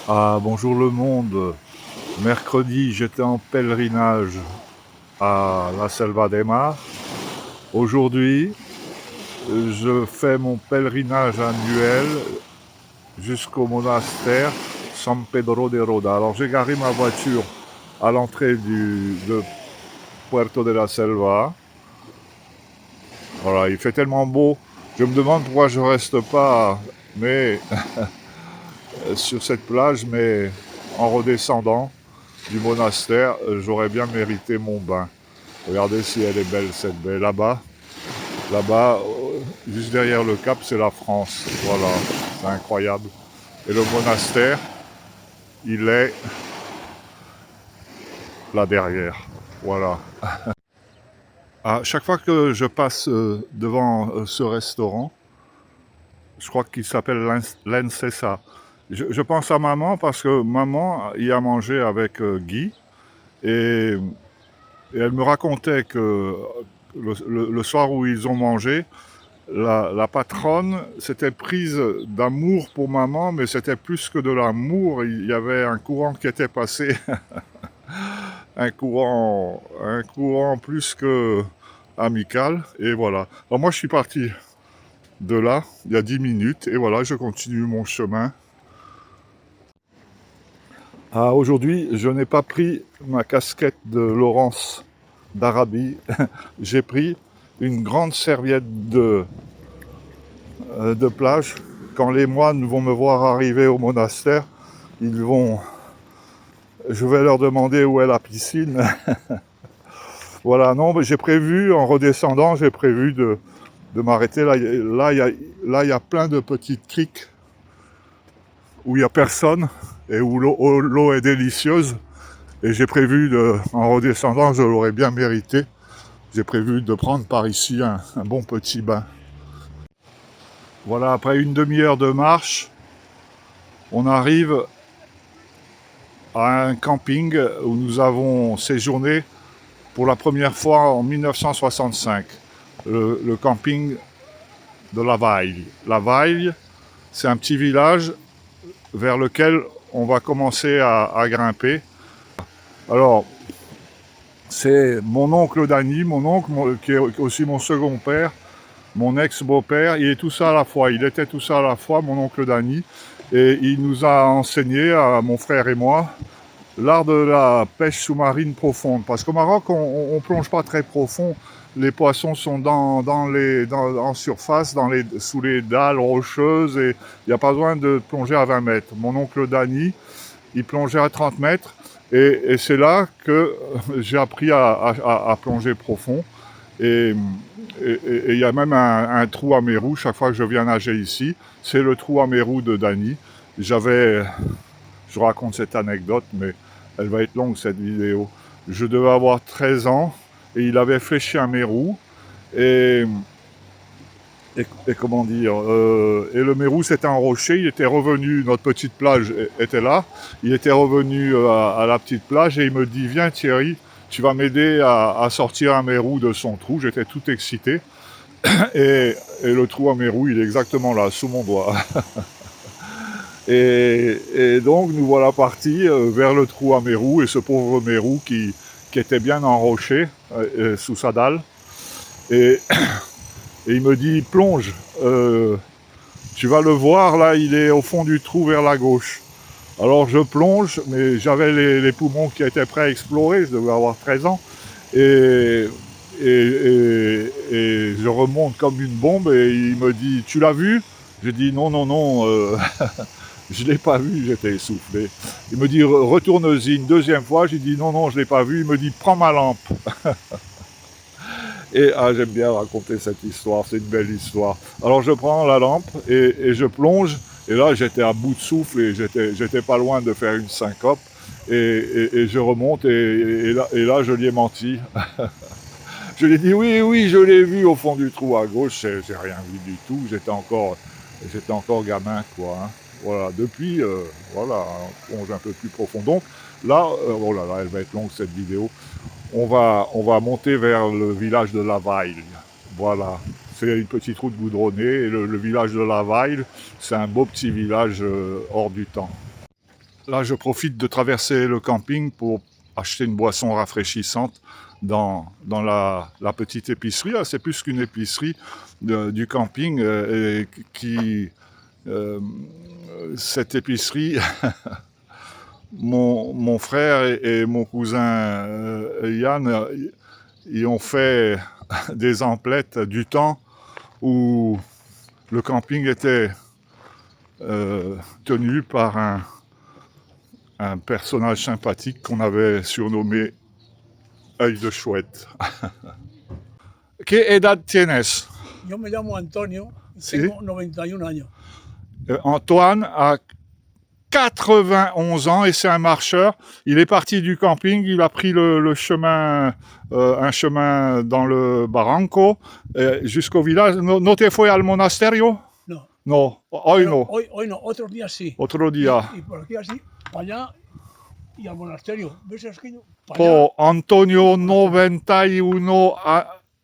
Ah, bonjour le monde. Mercredi, j'étais en pèlerinage à la Selva de Mar. Aujourd'hui, je fais mon pèlerinage annuel jusqu'au monastère San Pedro de Roda. Alors, j'ai garé ma voiture à l'entrée de Puerto de la Selva. Voilà, il fait tellement beau. Je me demande pourquoi je reste pas mais, sur cette plage, mais en redescendant du monastère, j'aurais bien mérité mon bain. Regardez si elle est belle cette baie. Là-bas, juste derrière le cap, c'est la France. Voilà, c'est incroyable. Et le monastère, il est là derrière. Voilà. À chaque fois que je passe devant ce restaurant, je crois qu'il s'appelle l'Encesa. Je pense à maman parce que maman y a mangé avec Guy et, et elle me racontait que le soir où ils ont mangé, la patronne s'était prise d'amour pour maman, mais c'était plus que de l'amour. Il y avait un courant qui était passé, un courant plus que amical. Et voilà. Alors moi, je suis parti de là il y a 10 minutes et voilà, je continue mon chemin. Ah, aujourd'hui, je n'ai pas pris ma casquette de Laurence d'Arabie. J'ai pris une grande serviette de plage. Quand les moines vont me voir arriver au monastère, je vais leur demander où est la piscine. Voilà, non, mais j'ai prévu, en redescendant, j'ai prévu de m'arrêter. Là, il y a plein de petites criques où il n'y a personne et où l'eau est délicieuse. Et j'ai prévu, en redescendant, je l'aurais bien mérité. J'ai prévu de prendre par ici un bon petit bain. Voilà, après une demi-heure de marche, on arrive à un camping où nous avons séjourné pour la première fois en 1965, le camping de La Vaille. La Vaille, c'est un petit village vers lequel on va commencer à grimper. Alors, c'est mon oncle Danny, mon oncle qui est aussi mon second père, mon ex-beau-père, il est tout ça à la fois. Il était tout ça à la fois, mon oncle Danny, et il nous a enseigné, à mon frère et moi, l'art de la pêche sous-marine profonde. Parce qu'au Maroc, on plonge pas très profond. Les poissons sont en surface, sous les dalles rocheuses, et il n'y a pas besoin de plonger à 20 mètres. Mon oncle Danny, il plongeait à 30 mètres, et c'est là que j'ai appris à plonger profond. Et il y a même un trou à Mérou, chaque fois que je viens nager ici, c'est le trou à Mérou de Danny. Je raconte cette anecdote, mais elle va être longue cette vidéo. Je devais avoir 13 ans et il avait fléché un mérou et, et comment dire, et le mérou s'était enroché, il était revenu, notre petite plage était là, il était revenu à la petite plage et il me dit viens Thierry, tu vas m'aider à sortir un mérou de son trou. J'étais tout excité et le trou à mérou il est exactement là, sous mon doigt. Et donc nous voilà partis vers le trou à Mérou et ce pauvre Mérou qui était bien enroché sous sa dalle. Et, et il me dit plonge, tu vas le voir là, il est au fond du trou vers la gauche. Alors je plonge, mais j'avais les poumons qui étaient prêts à explorer, je devais avoir 13 ans. Et, et je remonte comme une bombe et il me dit tu l'as vu? J'ai dit non, non, non, je ne l'ai pas vu, j'étais essoufflé. Il me dit retourne-y une deuxième fois. J'ai dit non, non, je ne l'ai pas vu. Il me dit prends ma lampe. Et j'aime bien raconter cette histoire, c'est une belle histoire. Alors je prends la lampe et je plonge. Et là j'étais à bout de souffle et j'étais pas loin de faire une syncope. Et je remonte et là je lui ai menti. Je lui ai dit oui, oui, je l'ai vu au fond du trou à gauche. J'ai rien vu du tout. J'étais encore gamin, quoi. Hein. Voilà, depuis, voilà, on plonge un peu plus profond. Donc là, oh là là, elle va être longue cette vidéo. On va monter vers le village de La Vaille. Voilà, c'est une petite route goudronnée. Et le village de La Vaille, c'est un beau petit village hors du temps. Là, je profite de traverser le camping pour acheter une boisson rafraîchissante dans la petite épicerie. Ah, c'est plus qu'une épicerie du camping et euh, cette épicerie, mon frère et mon cousin Yann, ils ont fait des emplettes du temps où le camping était tenu par un personnage sympathique qu'on avait surnommé Œil de Chouette. ¿Qué edad tienes? Yo me llamo Antonio, Sí. tengo 91 años. Antoine a 91 ans et c'est un marcheur. Il est parti du camping, il a pris le chemin, un chemin dans le Barranco jusqu'au village. ¿No te fue al monasterio? No. No, hoy Pero no. hoy no, otros días sí. Otro día. Y por aquí así, para allá y al monasterio. ¿Ves aquello? Para Por allá. Antonio 91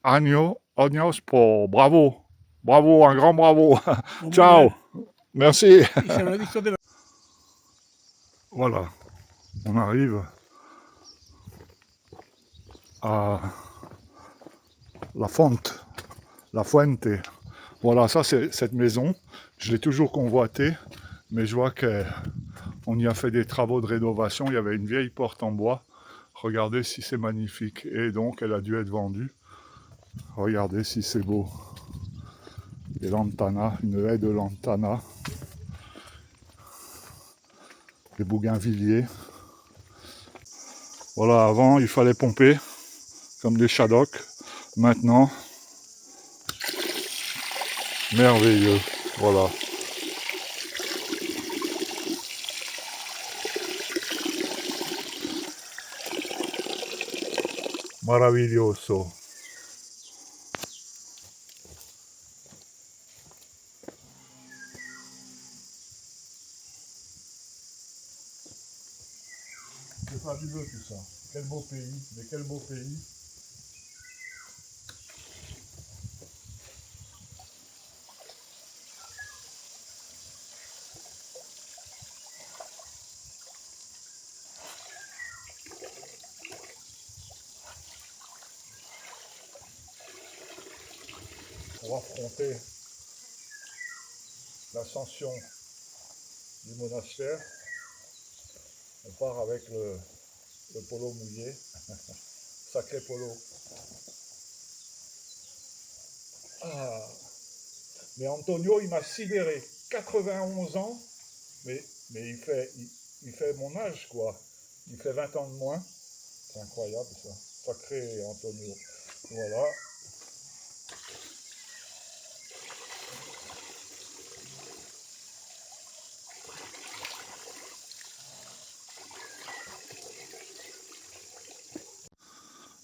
años, por bravo. Bravo, un grand bravo. Pues Ciao. muy Merci. bien. Y se lo he dicho de verdad. Voilà, on arrive à la fonte, la fuente. Voilà, ça c'est cette maison. Je l'ai toujours convoitée, mais je vois qu'on y a fait des travaux de rénovation. Il y avait une vieille porte en bois. Regardez si c'est magnifique. Et donc, elle a dû être vendue. Regardez si c'est beau. Des lantanas, une haie de lantana. Des bougainvilliers. Voilà, avant, il fallait pomper, comme des shaddocks. Maintenant, merveilleux. Voilà. Maravilloso. C'est fabuleux tout ça. Quel beau pays, mais quel beau pays. Pour affronter l'ascension du monastère, on part avec le polo mouillé, sacré polo. Ah. Mais Antonio, il m'a sidéré, 91 ans, mais il fait mon âge, quoi. Il fait 20 ans de moins. C'est incroyable, ça. Sacré Antonio. Voilà.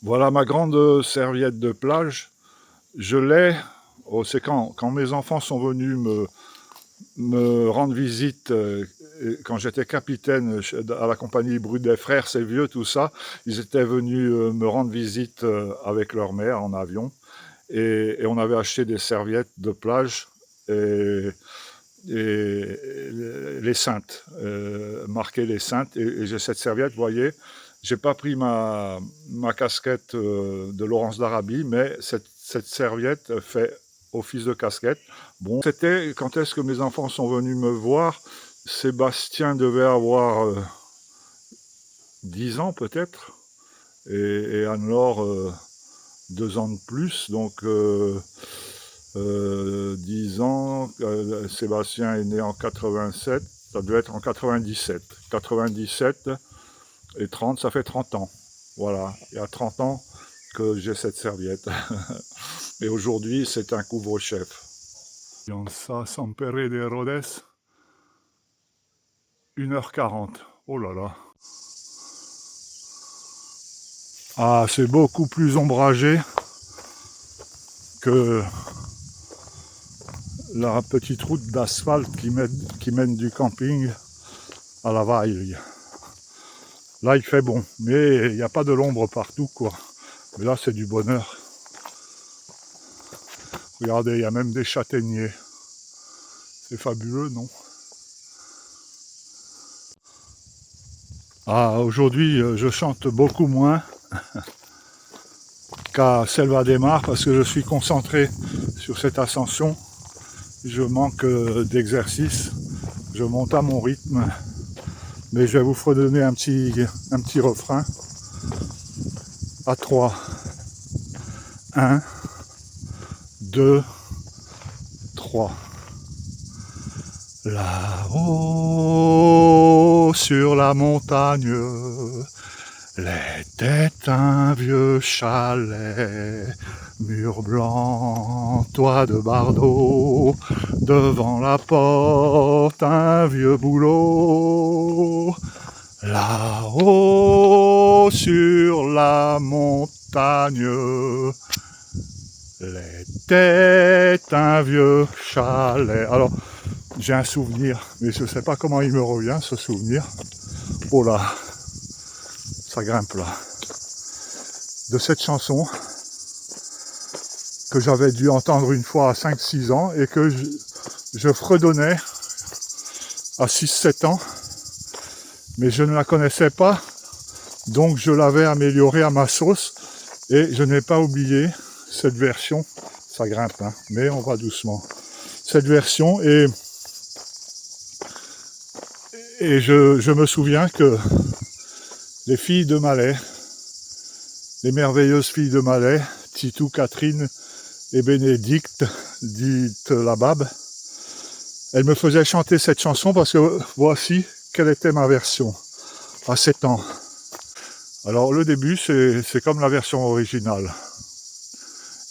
Voilà ma grande serviette de plage. Je l'ai, c'est quand mes enfants sont venus me rendre visite, quand j'étais capitaine à la compagnie Brut des Frères, c'est vieux tout ça, ils étaient venus me rendre visite avec leur mère en avion et on avait acheté des serviettes de plage et les saintes, marquées les saintes et j'ai cette serviette, vous voyez. J'ai pas pris ma casquette de Laurence d'Arabie, mais cette serviette fait office de casquette. Bon, c'était quand est-ce que mes enfants sont venus me voir. Sébastien devait avoir 10 ans peut-être, et Anne-Laure 2 ans de plus, donc 10 ans. Sébastien est né en 87, ça devait être en 97. 97 et 30, ça fait 30 ans. Voilà, il y a 30 ans que j'ai cette serviette. Et aujourd'hui, c'est un couvre-chef. Ça, San Pere de Rhodes, 1h40. Oh là là. Ah, c'est beaucoup plus ombragé que la petite route d'asphalte qui mène du camping à la Vaille. Là, il fait bon, mais il n'y a pas de l'ombre partout, quoi. Mais là, c'est du bonheur. Regardez, il y a même des châtaigniers. C'est fabuleux, non? Ah, aujourd'hui, je chante beaucoup moins qu'à Selva de Mar parce que je suis concentré sur cette ascension. Je manque d'exercice. Je monte à mon rythme. Mais je vais vous redonner un petit refrain. À 3. 1, 2, 3. Là-haut sur la montagne, l'était un vieux chalet, mur blanc, toit de bardeaux, devant la porte un vieux bouleau. Là-haut sur la montagne, l'était un vieux chalet. Alors, j'ai un souvenir, mais je ne sais pas comment il me revient, ce souvenir. Oh là, ça grimpe là. De cette chanson que j'avais dû entendre une fois à 5-6 ans et que je fredonnais à 6-7 ans, mais je ne la connaissais pas, donc je l'avais améliorée à ma sauce et je n'ai pas oublié cette version. Ça grimpe, hein, mais on va doucement. Cette version et je me souviens que les filles de Malais, les merveilleuses filles de Malais, Titou, Catherine et Bénédicte, dite la Bab, elles me faisaient chanter cette chanson parce que voici quelle était ma version à 7 ans. Alors le début c'est comme la version originale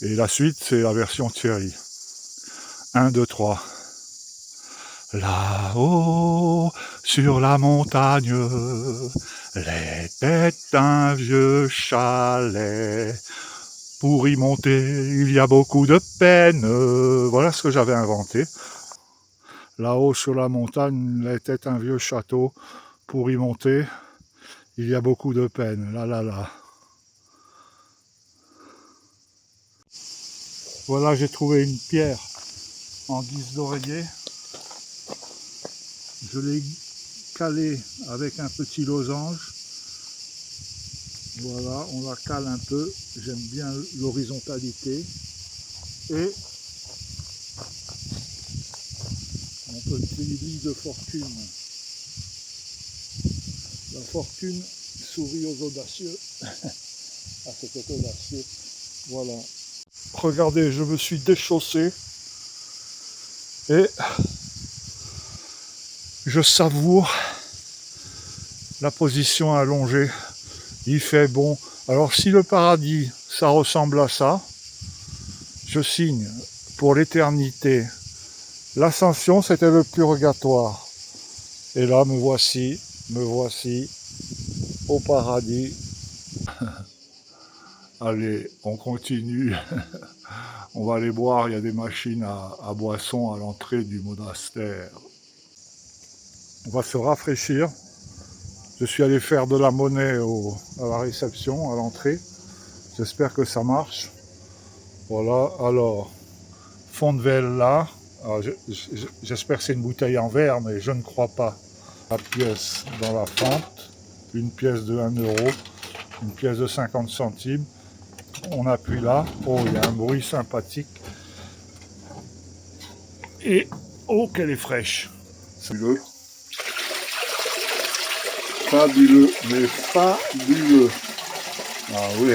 et la suite c'est la version Thierry. 1, 2, 3. Là-haut sur la montagne, l'était un vieux chalet. Pour y monter, il y a beaucoup de peine. Voilà ce que j'avais inventé. Là-haut sur la montagne, l'était un vieux château. Pour y monter, il y a beaucoup de peine. Là, là, là. Voilà, j'ai trouvé une pierre en guise d'oreiller. Je l'ai calée avec un petit losange. Voilà, on la cale un peu. J'aime bien l'horizontalité. Et mon petit lit de fortune. La fortune sourit aux audacieux. Ah, c'était audacieux. Voilà. Regardez, je me suis déchaussé et je savoure la position allongée. Il fait bon. Alors si le paradis, ça ressemble à ça, je signe pour l'éternité. L'ascension, c'était le purgatoire. Et là, me voici au paradis. Allez, on continue. On va aller boire, il y a des machines à boissons à l'entrée du monastère. On va se rafraîchir. Je suis allé faire de la monnaie à la réception, à l'entrée. J'espère que ça marche. Voilà, alors, fond de verre là. J'espère que c'est une bouteille en verre, mais je ne crois pas. La pièce dans la fente, une pièce de 1 euro, une pièce de 50 centimes. On appuie là. Oh, il y a un bruit sympathique. Et oh, qu'elle est fraîche. Fabuleux. Fabuleux, mais fabuleux. Ah oui.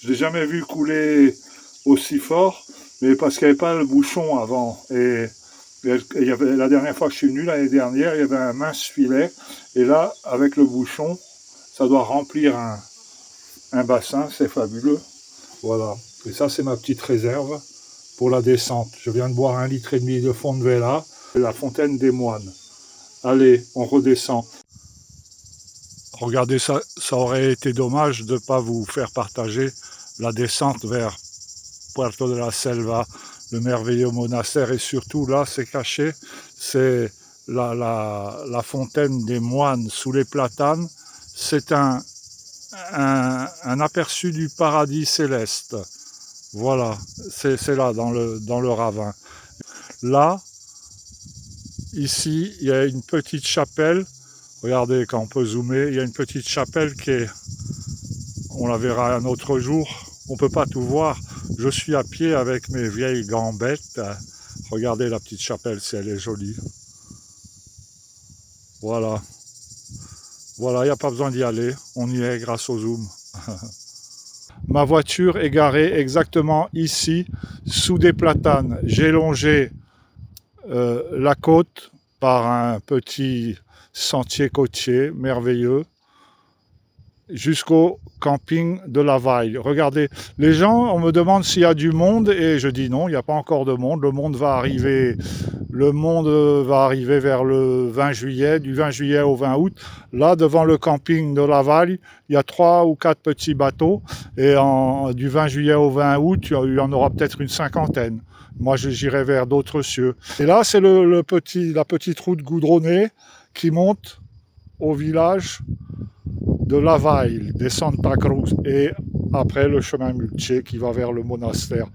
Je l'ai jamais vu couler aussi fort, mais parce qu'il n'y avait pas le bouchon avant. Et il y avait, la dernière fois que je suis venu, l'année dernière, il y avait un mince filet. Et là, avec le bouchon, ça doit remplir un bassin, c'est fabuleux. Voilà. Et ça, c'est ma petite réserve pour la descente. Je viens de boire 1,5 litre de fond de Vella, la fontaine des moines. Allez, on redescend. Regardez, ça aurait été dommage de ne pas vous faire partager la descente vers Puerto de la Selva, le merveilleux monastère. Et surtout, là, c'est caché, c'est la fontaine des moines sous les platanes. C'est un aperçu du paradis céleste. Voilà, c'est là, dans le ravin. Là, Ici, il y a une petite chapelle. Regardez, quand on peut zoomer, il y a une petite chapelle qui est... On la verra un autre jour. On ne peut pas tout voir. Je suis à pied avec mes vieilles gambettes. Regardez la petite chapelle, si elle est jolie. Voilà. Voilà, il n'y a pas besoin d'y aller. On y est grâce au zoom. Ma voiture est garée exactement ici, sous des platanes. J'ai longé la côte par un petit sentier côtier merveilleux jusqu'au camping de la Vaille. Regardez, les gens, on me demande s'il y a du monde et je dis non, il n'y a pas encore de monde. Le monde va arriver vers le 20 juillet, du 20 juillet au 20 août. Là, devant le camping de la Valle, il y a 3 ou 4 petits bateaux. Et du 20 juillet au 20 août, il y en aura peut-être une cinquantaine. Moi, j'irai vers d'autres cieux. Et là, c'est la petite route goudronnée qui monte au village de la Valle, de Santa Cruz. Et après, le chemin muletier qui va vers le monastère.